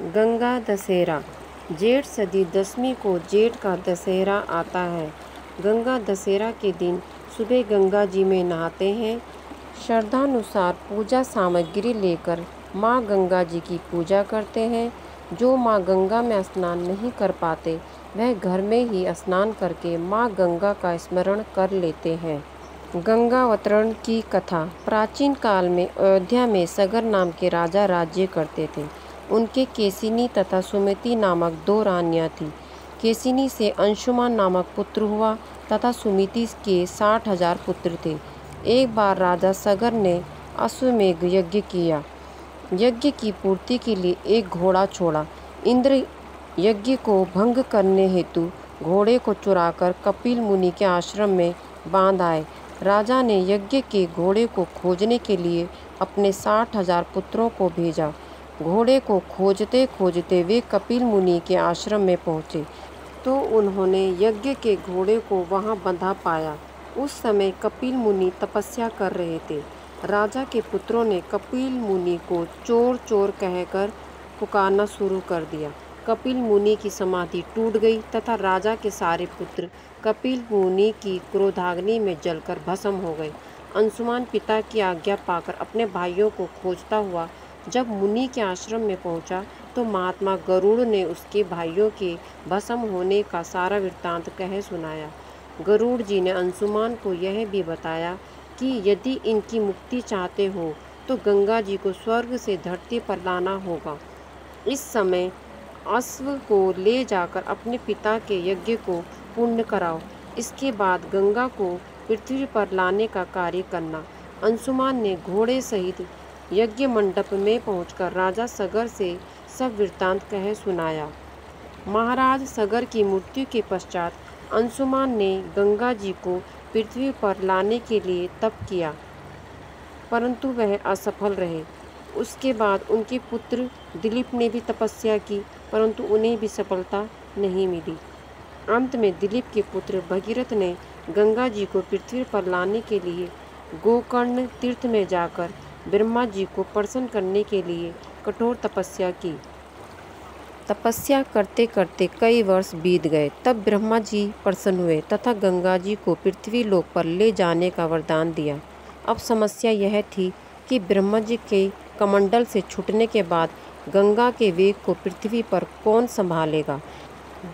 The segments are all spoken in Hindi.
गंगा दशहरा। जेठ सदी 10वीं को जेठ का दशहरा आता है। गंगा दशहरा के दिन सुबह गंगा जी में नहाते हैं। श्रद्धानुसार पूजा सामग्री लेकर माँ गंगा जी की पूजा करते हैं। जो माँ गंगा में स्नान नहीं कर पाते वह घर में ही स्नान करके माँ गंगा का स्मरण कर लेते हैं। गंगा अवतरण की कथा। प्राचीन काल में अयोध्या में सगर नाम के राजा राज्य करते थे। उनके केसिनी तथा सुमति नामक 2 रानियां थीं। केसिनी से अंशुमान नामक पुत्र हुआ तथा सुमति के 60,000 पुत्र थे। एक बार राजा सगर ने अश्वमेघ यज्ञ किया। यज्ञ की पूर्ति के लिए एक घोड़ा छोड़ा। इंद्र यज्ञ को भंग करने हेतु घोड़े को चुराकर कपिल मुनि के आश्रम में बांध आए। राजा ने यज्ञ के घोड़े को खोजने के लिए अपने 60,000 पुत्रों को भेजा। घोड़े को खोजते खोजते वे कपिल मुनि के आश्रम में पहुँचे तो उन्होंने यज्ञ के घोड़े को वहां बंधा पाया। उस समय कपिल मुनि तपस्या कर रहे थे। राजा के पुत्रों ने कपिल मुनि को चोर चोर कहकर पुकारना शुरू कर दिया। कपिल मुनि की समाधि टूट गई तथा राजा के सारे पुत्र कपिल मुनि की क्रोधाग्नि में जलकर भस्म हो गए। अंशुमान पिता की आज्ञा पाकर अपने भाइयों को खोजता हुआ जब मुनि के आश्रम में पहुंचा तो महात्मा गरुड़ ने उसके भाइयों के भस्म होने का सारा वृत्तांत कह सुनाया। गरुड़ जी ने अंशुमान को यह भी बताया कि यदि इनकी मुक्ति चाहते हो तो गंगा जी को स्वर्ग से धरती पर लाना होगा। इस समय अश्व को ले जाकर अपने पिता के यज्ञ को पूर्ण कराओ। इसके बाद गंगा को पृथ्वी पर लाने का कार्य करना। अंशुमान ने घोड़े सहित यज्ञ मंडप में पहुंचकर राजा सगर से सब वृत्तांत कह सुनाया। महाराज सगर की मृत्यु के पश्चात अंशुमान ने गंगा जी को पृथ्वी पर लाने के लिए तप किया परंतु वह असफल रहे। उसके बाद उनके पुत्र दिलीप ने भी तपस्या की परंतु उन्हें भी सफलता नहीं मिली। अंत में दिलीप के पुत्र भगीरथ ने गंगा जी को पृथ्वी पर लाने के लिए गोकर्ण तीर्थ में जाकर ब्रह्मा जी को प्रसन्न करने के लिए कठोर तपस्या की। तपस्या करते करते कई वर्ष बीत गए। तब ब्रह्मा जी प्रसन्न हुए तथा गंगा जी को पृथ्वी लोक पर ले जाने का वरदान दिया। अब समस्या यह थी कि ब्रह्मा जी के कमंडल से छूटने के बाद गंगा के वेग को पृथ्वी पर कौन संभालेगा।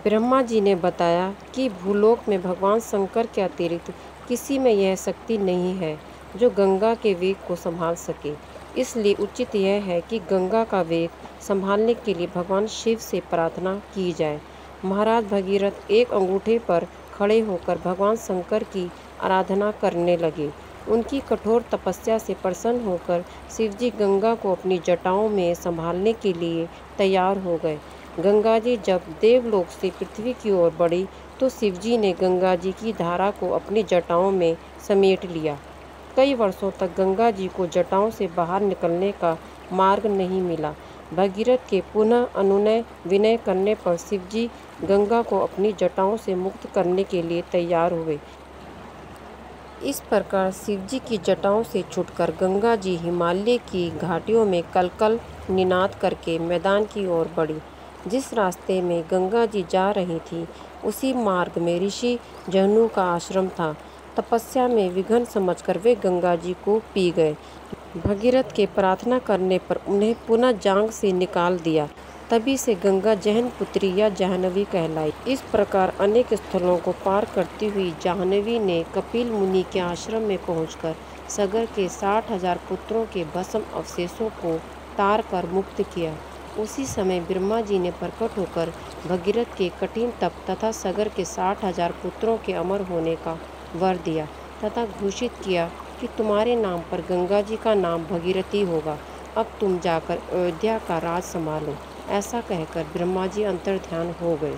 ब्रह्मा जी ने बताया कि भूलोक में भगवान शंकर के अतिरिक्त किसी में यह शक्ति नहीं है जो गंगा के वेग को संभाल सके। इसलिए उचित यह है कि गंगा का वेग संभालने के लिए भगवान शिव से प्रार्थना की जाए। महाराज भगीरथ एक अंगूठे पर खड़े होकर भगवान शंकर की आराधना करने लगे। उनकी कठोर तपस्या से प्रसन्न होकर शिवजी गंगा को अपनी जटाओं में संभालने के लिए तैयार हो गए। गंगा जी जब देवलोक से पृथ्वी की ओर बढ़ी तो शिवजी ने गंगा जी की धारा को अपनी जटाओं में समेट लिया। कई वर्षों तक गंगा जी को जटाओं से बाहर निकलने का मार्ग नहीं मिला। भगीरथ के पुनः अनुनय विनय करने पर शिवजी गंगा को अपनी जटाओं से मुक्त करने के लिए तैयार हुए। इस प्रकार शिवजी की जटाओं से छूटकर गंगा जी हिमालय की घाटियों में कलकल निनाद करके मैदान की ओर बढ़ी। जिस रास्ते में गंगा जी जा रही थी उसी मार्ग में ऋषि जहनु का आश्रम था। तपस्या में विघ्न समझकर वे गंगा जी को पी गए। भगीरथ के प्रार्थना करने पर उन्हें पुनः जांग से निकाल दिया। तभी से गंगा जहन पुत्री या जाह्नवी कहलाई। इस प्रकार अनेक स्थलों को पार करती हुई जाह्नवी ने कपिल मुनि के आश्रम में पहुंचकर सगर के 60,000 पुत्रों के भस्म अवशेषों को तार कर मुक्त किया। उसी समय ब्रह्मा जी ने प्रकट होकर भगीरथ के कठिन तप तथा सगर के 60,000 पुत्रों के अमर होने का वर दिया तथा घोषित किया कि तुम्हारे नाम पर गंगा जी का नाम भगीरथी होगा। अब तुम जाकर अयोध्या का राज संभालो। ऐसा कहकर ब्रह्मा जी अंतर्ध्यान हो गए।